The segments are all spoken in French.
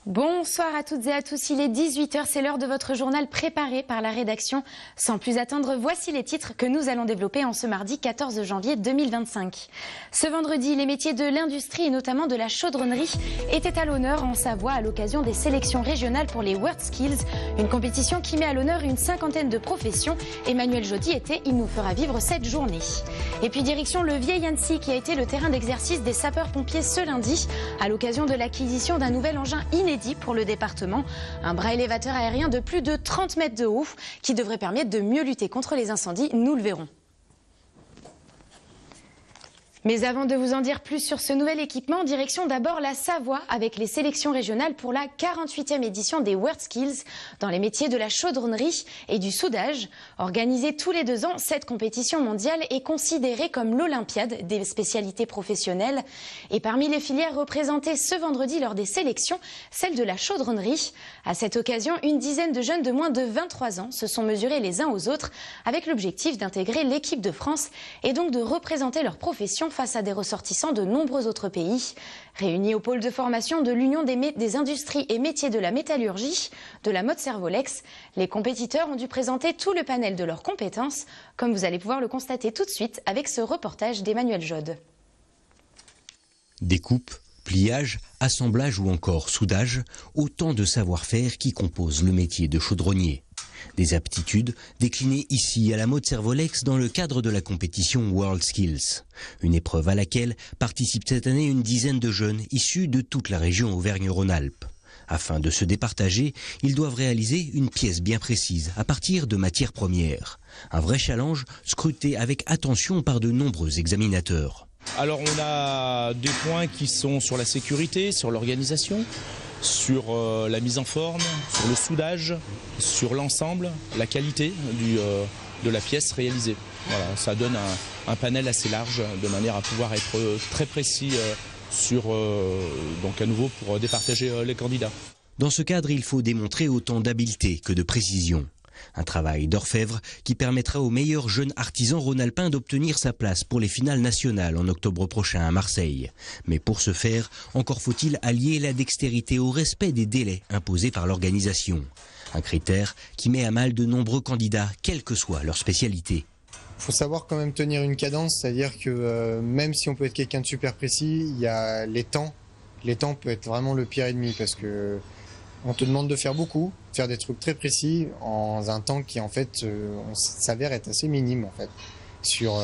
Bonsoir à toutes et à tous, il est 18h, c'est l'heure de votre journal préparé par la rédaction. Sans plus attendre, voici les titres que nous allons développer en ce mardi 14 janvier 2025. Ce vendredi, les métiers de l'industrie et notamment de la chaudronnerie étaient à l'honneur en Savoie à l'occasion des sélections régionales pour les WorldSkills, une compétition qui met à l'honneur une cinquantaine de professions. Emmanuel Jody était, il nous fera vivre cette journée. Et puis direction le Vieil Annecy qui a été le terrain d'exercice des sapeurs-pompiers ce lundi à l'occasion de l'acquisition d'un nouvel engin inédit pour le département, un bras élévateur aérien de plus de 30 mètres de haut qui devrait permettre de mieux lutter contre les incendies, nous le verrons. Mais avant de vous en dire plus sur ce nouvel équipement, direction d'abord la Savoie avec les sélections régionales pour la 48e édition des WorldSkills dans les métiers de la chaudronnerie et du soudage. Organisée tous les 2 ans, cette compétition mondiale est considérée comme l'Olympiade des spécialités professionnelles. Et parmi les filières représentées ce vendredi lors des sélections, celle de la chaudronnerie. À cette occasion, une dizaine de jeunes de moins de 23 ans se sont mesurés les uns aux autres avec l'objectif d'intégrer l'équipe de France et donc de représenter leur profession face à des ressortissants de nombreux autres pays. Réunis au pôle de formation de l'Union des industries et métiers de la métallurgie, de la mode Servolex, les compétiteurs ont dû présenter tout le panel de leurs compétences, comme vous allez pouvoir le constater tout de suite avec ce reportage d'Emmanuel Jody. Découpe, pliage, assemblage ou encore soudage, autant de savoir-faire qui composent le métier de chaudronnier. Des aptitudes déclinées ici à la mode Servolex dans le cadre de la compétition WorldSkills. Une épreuve à laquelle participent cette année une dizaine de jeunes issus de toute la région Auvergne-Rhône-Alpes. Afin de se départager, ils doivent réaliser une pièce bien précise à partir de matières premières. Un vrai challenge scruté avec attention par de nombreux examinateurs. Alors on a des points qui sont sur la sécurité, sur l'organisation, sur la mise en forme, sur le soudage, sur l'ensemble, la qualité de la pièce réalisée. Voilà, ça donne un panel assez large de manière à pouvoir être très précis donc à nouveau pour départager les candidats. Dans ce cadre, il faut démontrer autant d'habileté que de précision. Un travail d'orfèvre qui permettra aux meilleurs jeunes artisans rhône-alpins d'obtenir sa place pour les finales nationales en octobre prochain à Marseille. Mais pour ce faire, encore faut-il allier la dextérité au respect des délais imposés par l'organisation. Un critère qui met à mal de nombreux candidats, quelle que soit leur spécialité. Il faut savoir quand même tenir une cadence, c'est-à-dire que même si on peut être quelqu'un de super précis, il y a les temps. Les temps peut être vraiment le pire ennemi parce que on te demande de faire beaucoup, faire des trucs très précis en un temps qui en fait s'avère être assez minime en fait sur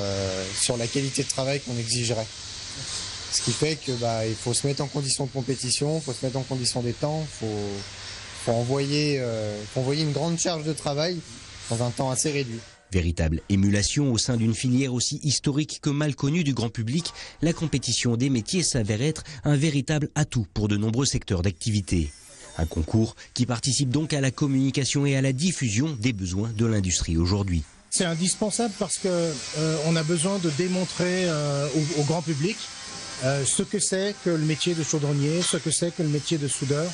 la qualité de travail qu'on exigerait. Ce qui fait que il faut se mettre en condition de compétition, il faut se mettre en condition des temps, faut envoyer une grande charge de travail dans un temps assez réduit. Véritable émulation au sein d'une filière aussi historique que mal connue du grand public, la compétition des métiers s'avère être un véritable atout pour de nombreux secteurs d'activité. Un concours qui participe donc à la communication et à la diffusion des besoins de l'industrie aujourd'hui. C'est indispensable parce qu'on a besoin de démontrer au grand public ce que c'est que le métier de chaudronnier, ce que c'est que le métier de soudeur,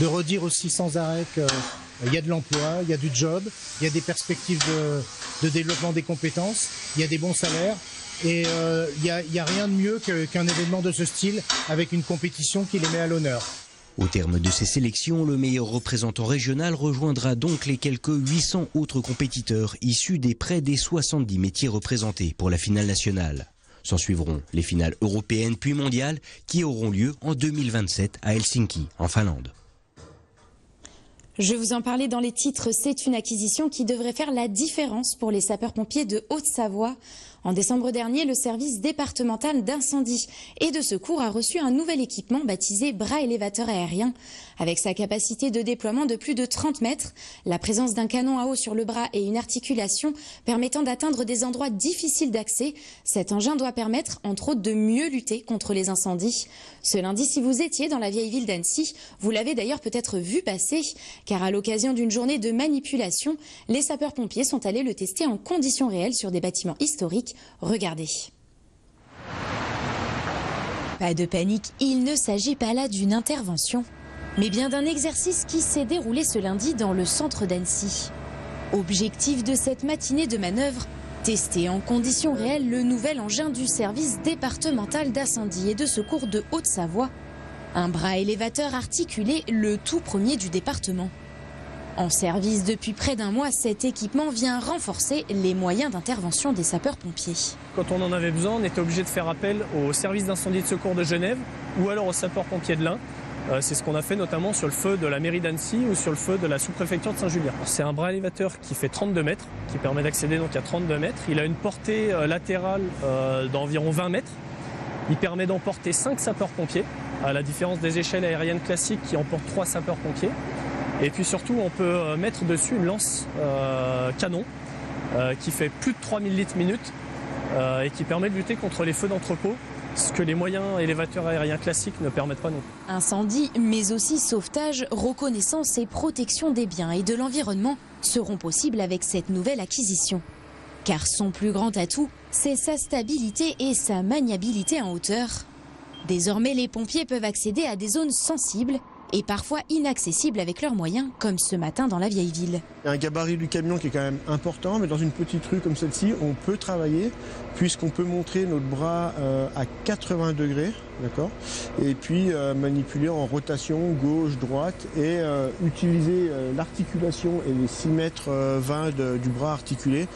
de redire aussi sans arrêt qu'il y a de l'emploi, il y a du job, il y a des perspectives de développement des compétences, il y a des bons salaires. Et il y a rien de mieux qu'un événement de ce style avec une compétition qui les met à l'honneur. Au terme de ces sélections, le meilleur représentant régional rejoindra donc les quelques 800 autres compétiteurs issus des près des 70 métiers représentés pour la finale nationale. S'en suivront les finales européennes puis mondiales qui auront lieu en 2027 à Helsinki, en Finlande. Je vous en parlais dans les titres, c'est une acquisition qui devrait faire la différence pour les sapeurs-pompiers de Haute-Savoie. En décembre dernier, le service départemental d'incendie et de secours a reçu un nouvel équipement baptisé bras élévateur aérien. Avec sa capacité de déploiement de plus de 30 mètres, la présence d'un canon à eau sur le bras et une articulation permettant d'atteindre des endroits difficiles d'accès, cet engin doit permettre, entre autres, de mieux lutter contre les incendies. Ce lundi, si vous étiez dans la vieille ville d'Annecy, vous l'avez d'ailleurs peut-être vu passer, car à l'occasion d'une journée de manipulation, les sapeurs-pompiers sont allés le tester en conditions réelles sur des bâtiments historiques. Regardez. Pas de panique, il ne s'agit pas là d'une intervention, mais bien d'un exercice qui s'est déroulé ce lundi dans le centre d'Annecy. Objectif de cette matinée de manœuvre, tester en conditions réelles le nouvel engin du service départemental d'incendie et de secours de Haute-Savoie. Un bras élévateur articulé, le tout premier du département. En service depuis près d'un mois, cet équipement vient renforcer les moyens d'intervention des sapeurs-pompiers. Quand on en avait besoin, on était obligé de faire appel au service d'incendie et de secours de Genève ou alors aux sapeurs-pompiers de l'Ain. C'est ce qu'on a fait notamment sur le feu de la mairie d'Annecy ou sur le feu de la sous-préfecture de Saint-Julien. C'est un bras élévateur qui fait 32 mètres, qui permet d'accéder donc à 32 mètres. Il a une portée latérale d'environ 20 mètres. Il permet d'emporter 5 sapeurs-pompiers, à la différence des échelles aériennes classiques qui emportent 3 sapeurs-pompiers. Et puis surtout, on peut mettre dessus une lance canon qui fait plus de 3000 litres minute et qui permet de lutter contre les feux d'entrepôt, ce que les moyens élévateurs aériens classiques ne permettent pas non plus. Incendie, mais aussi sauvetage, reconnaissance et protection des biens et de l'environnement seront possibles avec cette nouvelle acquisition. Car son plus grand atout, c'est sa stabilité et sa maniabilité en hauteur. Désormais, les pompiers peuvent accéder à des zones sensibles et parfois inaccessibles avec leurs moyens, comme ce matin dans la vieille ville. Il y a un gabarit du camion qui est quand même important, mais dans une petite rue comme celle-ci, on peut travailler puisqu'on peut montrer notre bras à 80 degrés, d'accord, et puis manipuler en rotation gauche, droite et utiliser l'articulation et les 6 mètres 20 du bras articulé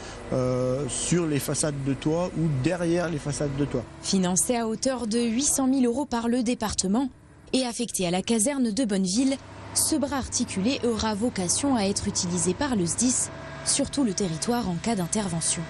sur les façades de toit ou derrière les façades de toit. Financé à hauteur de 800 000 € par le département, et affecté à la caserne de Bonneville, ce bras articulé aura vocation à être utilisé par le SDIS sur tout le territoire en cas d'intervention.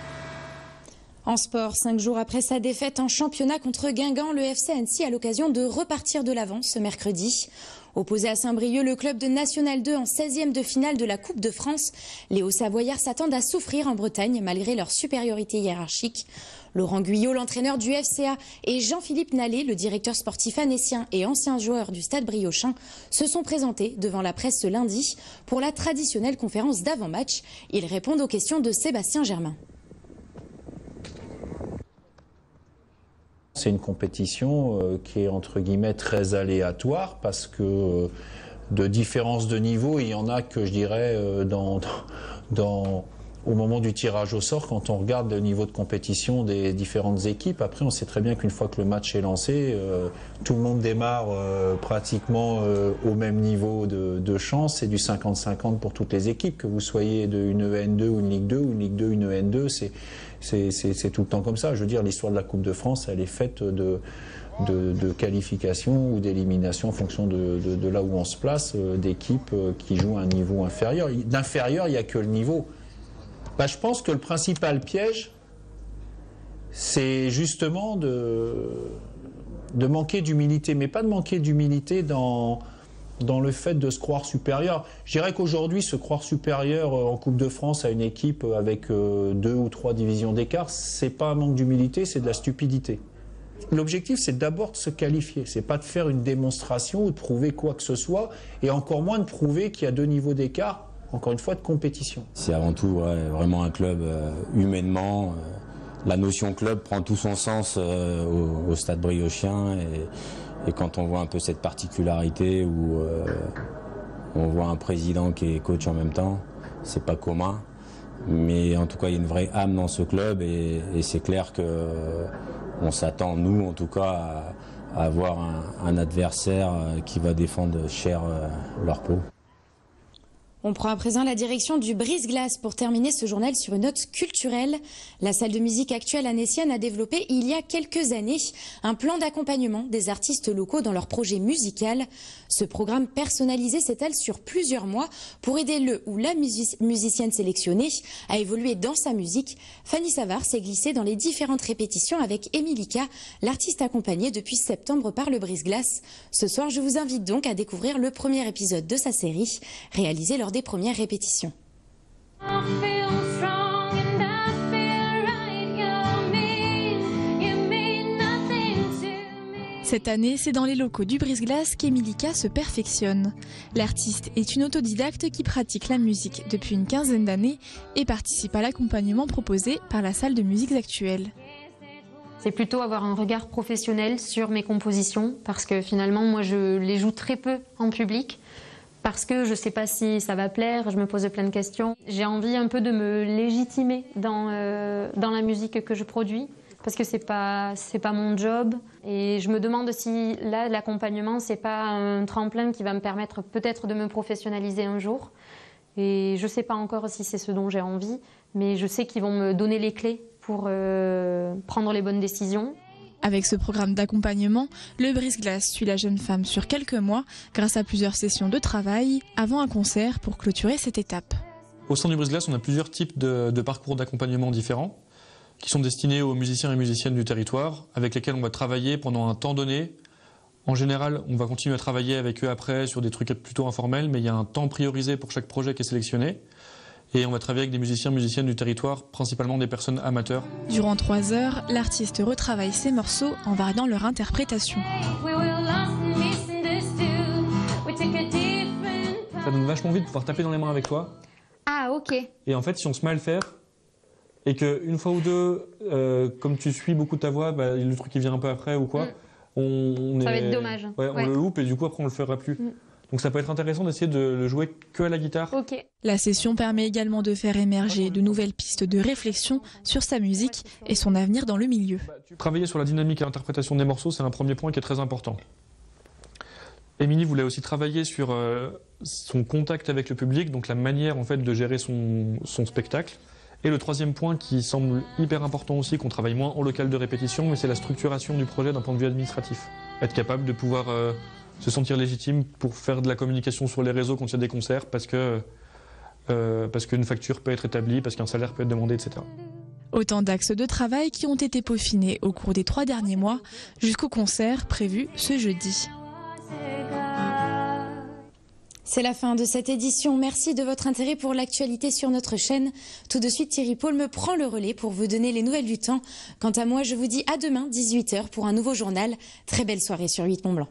En sport, 5 jours après sa défaite en championnat contre Guingamp, le FC Annecy a l'occasion de repartir de l'avant ce mercredi. Opposé à Saint-Brieuc, le club de National 2 en 16e de finale de la Coupe de France, les Hauts-Savoyards s'attendent à souffrir en Bretagne malgré leur supériorité hiérarchique. Laurent Guyot, l'entraîneur du FCA, et Jean-Philippe Nallet, le directeur sportif annécien et ancien joueur du Stade Briochin, se sont présentés devant la presse ce lundi pour la traditionnelle conférence d'avant-match. Ils répondent aux questions de Sébastien Germain. C'est une compétition qui est entre guillemets très aléatoire parce que de différence de niveau, il y en a que je dirais au moment du tirage au sort, quand on regarde le niveau de compétition des différentes équipes. Après, on sait très bien qu'une fois que le match est lancé, tout le monde démarre pratiquement au même niveau de chance. C'est du 50-50 pour toutes les équipes, que vous soyez une EN2 ou une Ligue 2 ou une Ligue 2, une EN2, c'est tout le temps comme ça. Je veux dire, l'histoire de la Coupe de France, elle est faite de qualification ou d'élimination en fonction de là où on se place, d'équipes qui jouent à un niveau inférieur. D'inférieur, il n'y a que le niveau. Je pense que le principal piège, c'est justement de manquer d'humilité, mais pas de manquer d'humilité dans le fait de se croire supérieur. Je dirais qu'aujourd'hui, se croire supérieur en Coupe de France à une équipe avec 2 ou 3 divisions d'écart, c'est pas un manque d'humilité, c'est de la stupidité. L'objectif, c'est d'abord de se qualifier, c'est pas de faire une démonstration ou de prouver quoi que ce soit, et encore moins de prouver qu'il y a 2 niveaux d'écart, encore une fois, de compétition. C'est avant tout vraiment un club humainement. La notion club prend tout son sens au Stade Briochien, et quand on voit un peu cette particularité où on voit un président qui est coach en même temps, c'est pas commun. Mais en tout cas, il y a une vraie âme dans ce club, et c'est clair qu'on s'attend, nous en tout cas, à avoir un adversaire qui va défendre cher leur peau. On prend à présent la direction du Brise-Glace pour terminer ce journal sur une note culturelle. La salle de musique actuelle annécienne a développé il y a quelques années un plan d'accompagnement des artistes locaux dans leur projet musical. Ce programme personnalisé s'étale sur plusieurs mois pour aider le ou la musicienne sélectionnée à évoluer dans sa musique. Fanny Savard s'est glissée dans les différentes répétitions avec Emilika, l'artiste accompagnée depuis septembre par le Brise-Glace. Ce soir, je vous invite donc à découvrir le premier épisode de sa série, réalisé lors des premières répétitions. Cette année, c'est dans les locaux du Brise-Glace qu'Emilika se perfectionne. L'artiste est une autodidacte qui pratique la musique depuis une quinzaine d'années et participe à l'accompagnement proposé par la salle de musique actuelle. C'est plutôt avoir un regard professionnel sur mes compositions, parce que finalement, moi, je les joue très peu en public, parce que je ne sais pas si ça va plaire, je me pose plein de questions. J'ai envie un peu de me légitimer dans la musique que je produis. parce que c'est pas mon job. Et je me demande si là, l'accompagnement, c'est pas un tremplin qui va me permettre peut-être de me professionnaliser un jour. Et je sais pas encore si c'est ce dont j'ai envie, mais je sais qu'ils vont me donner les clés pour prendre les bonnes décisions. Avec ce programme d'accompagnement, le brise-glace suit la jeune femme sur quelques mois grâce à plusieurs sessions de travail avant un concert pour clôturer cette étape. Au sein du brise-glace, on a plusieurs types de parcours d'accompagnement différents qui sont destinés aux musiciens et musiciennes du territoire avec lesquels on va travailler pendant un temps donné. En général, on va continuer à travailler avec eux après sur des trucs plutôt informels, mais il y a un temps priorisé pour chaque projet qui est sélectionné. Et on va travailler avec des musiciens et musiciennes du territoire, principalement des personnes amateurs. Durant 3 heures, l'artiste retravaille ses morceaux en variant leur interprétation. Ça donne vachement envie de pouvoir taper dans les mains avec toi. Ah, ok. Et en fait, si on se met à le faire, et qu'une fois ou deux, comme tu suis beaucoup ta voix, le truc qui vient un peu après ou quoi, ça va être dommage. Ouais, on le loupe et du coup après on le fera plus. Donc ça peut être intéressant d'essayer de le jouer que à la guitare. Okay. La session permet également de faire émerger de nouvelles pistes de réflexion sur sa musique et son avenir dans le milieu. Travailler sur la dynamique et l'interprétation des morceaux, c'est un premier point qui est très important. Émilie voulait aussi travailler sur son contact avec le public, donc la manière en fait de gérer son spectacle. Et le troisième point qui semble hyper important aussi, qu'on travaille moins en local de répétition, mais c'est la structuration du projet d'un point de vue administratif. Être capable de pouvoir se sentir légitime pour faire de la communication sur les réseaux quand il y a des concerts, parce qu'une facture peut être établie, parce qu'un salaire peut être demandé, etc. Autant d'axes de travail qui ont été peaufinés au cours des 3 derniers mois, jusqu'au concert prévu ce jeudi. C'est la fin de cette édition. Merci de votre intérêt pour l'actualité sur notre chaîne. Tout de suite, Thierry Paul me prend le relais pour vous donner les nouvelles du temps. Quant à moi, je vous dis à demain, 18h, pour un nouveau journal. Très belle soirée sur 8 Mont Blanc.